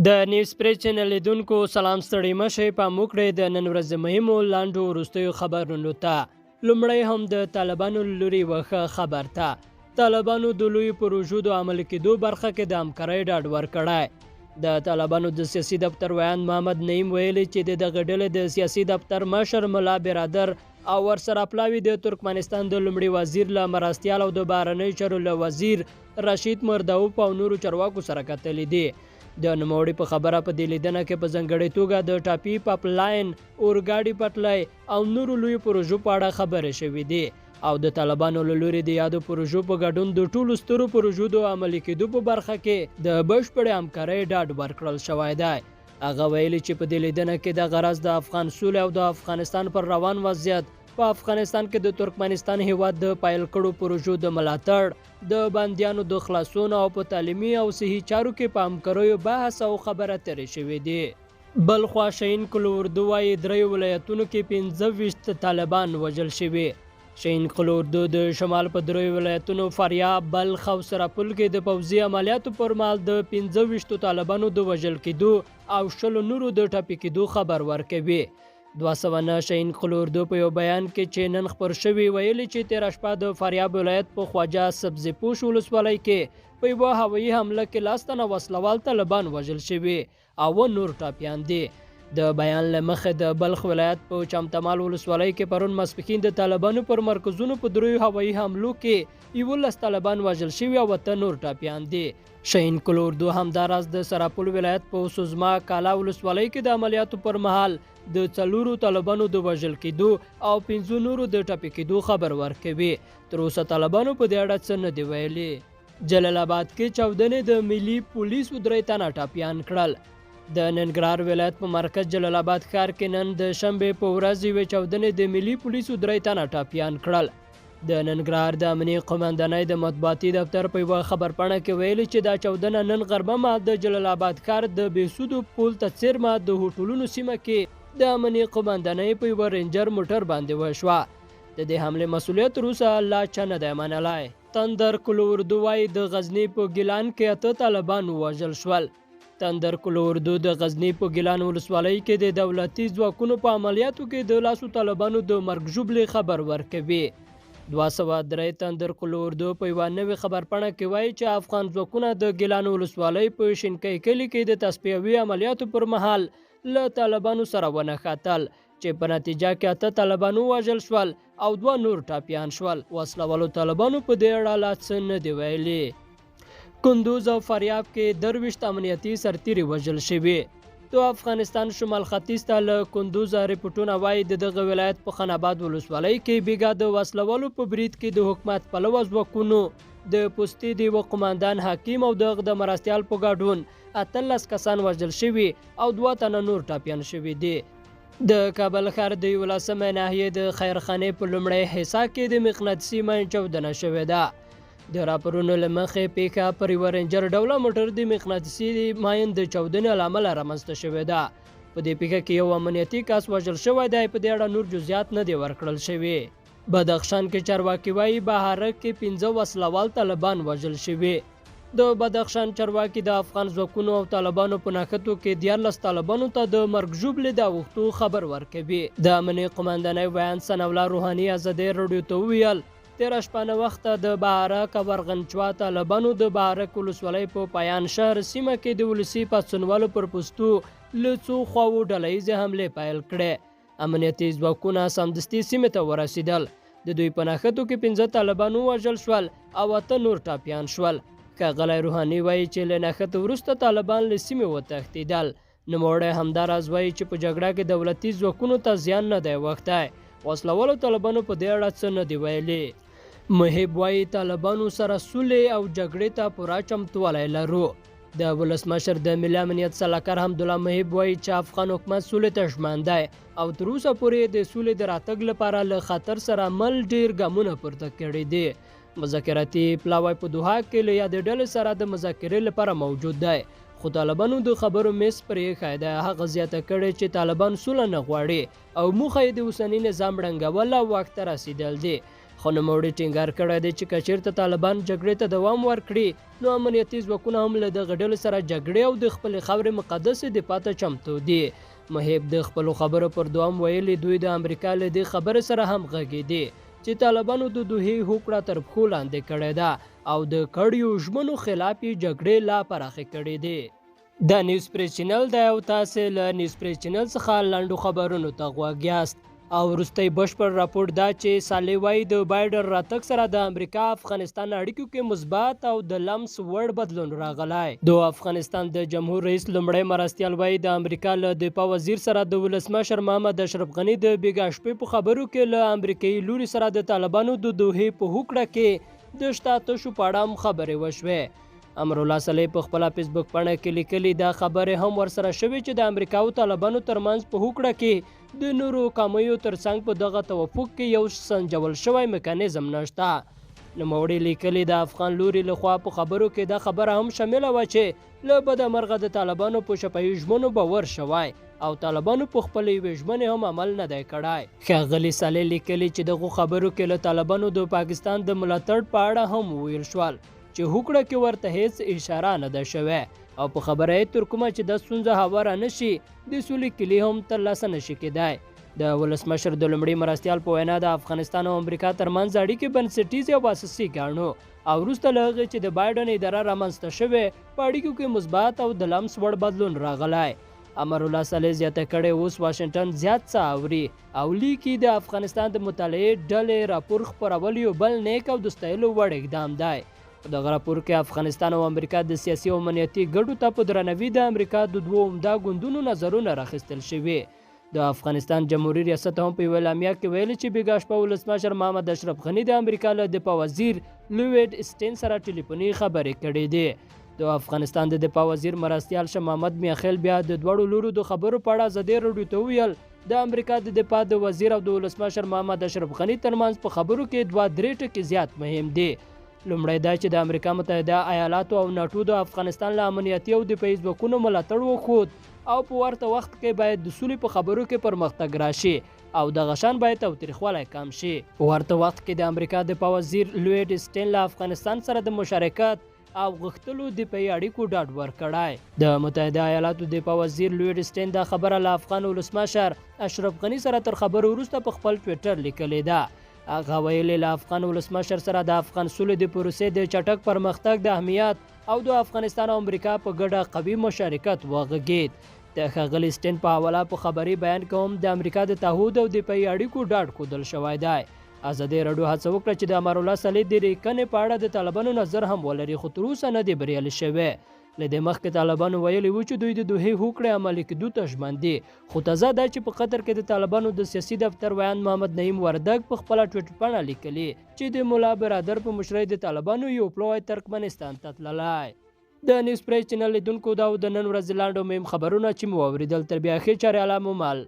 د نیوز پریس چینل لیدونکو سلام ستړي مشئ په موږ کړئ د نن ورځې مهمو لاندو وروستیو خبرونو ته. لومړی هم د طالبانو له لوري وښه خبر ته. طالبانو د لویو پروژو د عملي کېدو برخه کې د همکارۍ ډاډ ورکړی. د طالبانو د سیاسي دفتر ویاند محمد نعیم ویلي چې د دغه ډلې د سیاسي دفتر مشر ملا برادر او ورسره پلاوي د ترکمنستان د لومړي وزیر له مرستیال او د بهرنیو چارو له وزیر رشید مرداوف او نورو چارواکو سره کتلي دي. د نوموړي په خبره په دې لیدنه کې په ځانګړې توګه د ټاپي پاپ لاین، اورګاډي پټلۍ او نورو لویو پروژو په اړه خبرې شوې دي او د طالبانو له لوري د یادو پروژو په ګډون د ټولو سترو پروژو د عملي کېدو په برخه کې د بشپړې همکارۍ ډاډ ورکړل شوی دی. هغه ویلي چې په دې لیدنه کې د غرض د افغان سولې او د افغانستان پر روان وضعیت، په افغانستان کې د ترکمنستان هیواد د پیل کړو پروژو د ملاتړ، د بندیانو د خلاصون او په تعلیمي او صحي چارو کې په همکاریو بحث او خبره اترې شوې دي. بل خوا شهین کلوردو وایي 3 ولایتونو کې 25 طالبان وژل شوي. شهین کلوردو د شمال په 3 ولایتونو فاریاب، بلخ او سرپل کې د پوځي عملیاتو پر مهال د 25 طالبانو د وژل کېدو او 10 نورو د ټپي کېدو خبر ورکوي. 209 شهین کلوردو په یو بیان کې چې نن خپور شوی ویلي چې تېره شپه د فاریاب ولایت په خواجه سبزي پوش ولسوالۍ کې په یوه هوایي حمله کې 10 تنه وسلوال طالبان وژل شوي او نور ټاپیان دي. د بیان له مخې د بلخ ولایت په چمتمال ولسوالۍ کې پرون ماسپښین د طالبانو پر مرکزونو په 3 هوایي حملو کې 11 طالبان وژل شوي او 8 نور ټاپیان دي. شهین کلوردو همداراز د سرپل ولایت په سوزما کالا ولسوالۍ کې د عملیاتو پر مهال د 4 طالبانو د وژل کېدو او 5 نورو د ټپي کېدو خبر ورکوي. تر اوسه طالبانو په دې اړه څه نه دی ویلي. جلال آباد کې چاودنې د ملي پولیسو 3 تنه ټپیان کړل. د ننګرهار ولایت په مرکز جلال آباد ښار کې نن د شنبې په ورځ یوې چاودنې د ملي پولیسو 3 تنه ټپیان کړل. د ننګرهار د امنیي قومندانۍ د مطبوعاتي دفتر په یوه خبرپاڼه کې ویلي چې دا چاودنه نن غربه مهال د جلال آباد ښار د بېسودو پل ته څیرمه د هوټلونو سیمه کې د امنیي قومندانۍ په یوه رینجر موټر باندې وشوه. د دې حملې مسؤلیت تر اوسه لا چا نه دی منلی. تندر کلوردو وایي د غزني په ګیلان کې 8 طالبان ووژل شول. تندر کلوردو د غزني په ګیلان ولسوالۍ کې د دولتي ځواکونو په عملیاتو کې د 10 طالبانو د مرګ ژوبلې خبر ورکوي. 203 تندر کلوردو په یوه نوې خبرپاڼه کې وایي چې افغان ځواکونه د ګیلان ولسوالۍ په شینکۍ کلي کې د تصفیوي عملیاتو پر مهال له طالبانو سره ونښتل چې په نتیجه کې 8 طالبان ووژل شول او 2 نور ټاپیان شول. وسلوالو طالبانو په دې اړه لا څه نه دی ویلي. کندوز او فاریاب کې 23 امنیتي سرتیري وژل شوي. د افغانستان شمال ختیځ ته له کندوزه رپورټونه وایي د دغه ولایت په خان آباد ولسوالۍ کې بیګا د وسلوالو په برید کې د حکومت پلوه ځواکونو د پوستې د یوه قماندان حکیم او د مرستیال په ګډون 18 کسان وژل شوي او 2 تنه نور ټاپیان شوي دي. د کابل ښار د 11مې ناحیې د خیرخانې په لومړۍ حصه کې د مقناطیسي ماین چاودنه شوې ده. د راپورونو له مخې پیښه پر یوه رینجر ډوله موټر د مقناطیسي ماین د چاودنې له امله رامنځته شوې ده. په دې پیښه کې یو امنیتي کس وژل شوی دی. په دې اړه نور جزئیات نه دي ورکړل شوي. بدخشان کې چارواکي وایي بهارک کې 15 وسلوال طالبان وژل شوي. د بدخشان چارواکي د افغان ځواکونو او طالبانو په نښتو کې 14 طالبانو ته د مرګ ژوبلې د اوښتو خبر ورکوي. د امنیي قومندانۍ ویاند ثناءالله روحاني ازادۍ راډیو ته وویل 13 شپه وخته د بهارک او ورغنچوا طالبانو د بهارک ولسوالۍ په پایان شهر سیمه کې د ولسي پاڅونوالو پر پوستو له څو خواوو ډلهیزې حملې پیل کړې. امنیتي ځواکونه سمدستي سیمې ته ورسېدل. د دوی په نښتو کې 15 طالبان ووژل شول او 8 نور ټاپیان شول. ښاغلی روحاني وایي چې له نښتو وروسته طالبان له سیمې وتښتېدل. نوموړی همداراز وایي چې په جګړه کې دولتي ځواکونو ته زیان نه دی اوښتی. وسلوالو طالبانو په دې اړه څه نه دی ویلي. محب وایي طالبانو سره سولې او جګړې ته پوره چمتوالی لرو. د ولسمشر د ملي امنیت سلاکار حمدالله محب وایي چې افغان حکومت سولې ته ژمن دی او تر اوسه پورې د سولې د راتګ لپاره له خطر سره مل ډیر ګامونه پورته کړي دي. مذاکراتي پلاوی په دوحه کې له یادې ډلې سره د مذاکرې لپاره موجود دی، خو طالبانو د خبرو میز پرې ایښی دی. هغه زیاته کړې چې طالبان سوله نه غواړي او موخه یې د اوسني نظام ړنګول او واک ته رسېدل دي. خو نوموړي ټینګار کړی دی چې که چېرته طالبان جګړې ته دوام ورکړي نو امنیتي ځواکونه هم له دغه ډلو سره جګړې او د خپلې خاورې مقدسې دفاع ته چمتو دي. محب د خپلو خبرو پر دوام ویلي دوی د امریکا له دې خبرې سره هم غږېدي چې طالبانو د دوحې هوکړه تر پښو لاندې کړې ده او د کړیو ژمنو خلاف یې جګړې لا پراخې کړې دي. د نیوز پریس چینل دی او تاسې له نیوز پریس چینل څخه لنډو خبرونو ته غوږ یاست. او وروستی بشپړ راپور دا چې صالح وایي د بایډن راتګ سره د امریکا افغانستان اړیکو کې مثبت او د لمس وړ بدلون راغلی. د افغانستان د جمهور رئیس لومړی مرستیال وایي د امریکا له دفاع وزیر سره د ولسمشر محمد اشرف غني د بېګا شپې په خبرو کې له امریکایي لوري سره د طالبانو د دوحې په هوکړه کې د شته تشو په اړه هم خبرې وشوې. امرالله صالح په خپله فیسبوک پاڼه کې لیکلي دا خبرې هم ورسره شوې چې د امریکا او طالبانو ترمنځ په هوکړه کې د نورو کامیو ترڅنګ په دغه توافق کې یو سنجول شوی میکانیزم نشته. نوموړي لیکلي د افغان لوري لخوا په خبرو کې دا خبره هم شامله وه چې له بدمرغه د طالبانو په شفاهي ژمنو باور شوی او طالبانو په خپلې یوې ژمنې هم عمل نه دی کړی. ښاغلي صالح لیکلي چې دغو خبرو کې له طالبانو د پاکستان د ملاتړ په اړه هم وویل شول چې هوکړه کې ورته هیڅ اشاره نه ده شوې او په خبره یې تر کومه چې دا ستونزه هواره نه شي د سولې کلي هم ترلاسه نه شي کېدای. د ولسمشر د لومړي مرستیال په وینا د افغانستان او امریکا ترمنځ اړیکې بنسټیزې او اساسي ګاڼو او وروسته له هغې چې د بایډن اداره رامنځته شوې په اړیکو کې مثبت او د لمس وړ بدلون راغلی. امرالله صالح زیاته کړې اوس واشنګټن زیات څه اوري او لیکي د افغانستان د مطالعې ډلې راپور خپرول یو بل نیک او د ستایلو وړ اقدام دی. په دغه راپور کې افغانستان او امریکا د سیاسي او امنیتي ګټو ته په درناوي د امریکا د دوو عمده ګوندونو نظرونه راخیستل شوي. د افغانستان جمهوریت ریاست هم په یوه اعلامیه کې ویلي چې بېګا شپه ولسمشر محمد اشرف غني د امریکا له دفاع وزیر لوید اسټین سره ټلیفوني خبرې کړې دي. د افغانستان د دفاع وزیر مرستیال شاه محمد میاخیل بیا د دواړو لورو د خبرو په اړه ازادي راډیو ته وویل د امریکا د دفاع د وزیر او د ولسمشر محمد اشرف غني ترمنځ په خبرو کې 2-3 ټکي زیات مهم دي. لومړی دا چې د امریکا متحده ایالاتو او ناټو د افغانستان له امنیتي او دفاعي ځواکونو ملاتړ وښود او په ورته وخت کې باید د سولې په خبرو کې پرمختګ راشي او دغه شان باید تاوتریخوالی کم شي. په ورته وخت کې د امریکا دفاع وزیر لوید اسټین له افغانستان سره د مشارکت او غښتلو دفاعي اړیکو ډاډ ورکړی. د متحده ایالاتو دفاع وزیر لوید اسټین دا خبره له افغان ولسمشر اشرف غني سره تر خبرو وروسته په خپل ټویټر لیکلې ده. هغه ویلي له افغان ولسمشر سره د افغان سولې د پروسې د چټک پرمختګ د اهمیت او د افغانستان او امریکا په ګډه قوي مشارکت وغږېد. د ښاغلي اسټین په حواله په خبري بیان کې هم د امریکا د تعهد او دفاعي اړیکو ډاډ ښودل شوی دی. ازادي راډیو هڅه وکړه چې د امرالله صالح د لیکنې په اړه د طالبانو نظر هم ولري خو تر اوسه نه دی بریالي شوی. له دې مخکې طالبانو ویلي و چې دوی د دوحې هوکړې عملي کېدو ته ژمن دي خو تازه دا چې په قطر کې د طالبانو د سیاسي دفتر ویان محمد نعیم وردګ په خپله ټویټر پاڼه لیکلي چې د ملا برادر په مشرۍ د طالبانو یو پلوی ترکمنستان ته تللی. د نیوز پریس چینل لیدونکو دا د نن ورځې لاندو مهم خبرونه چې مو واورېدل تر بیا ښې چارې علا مو مال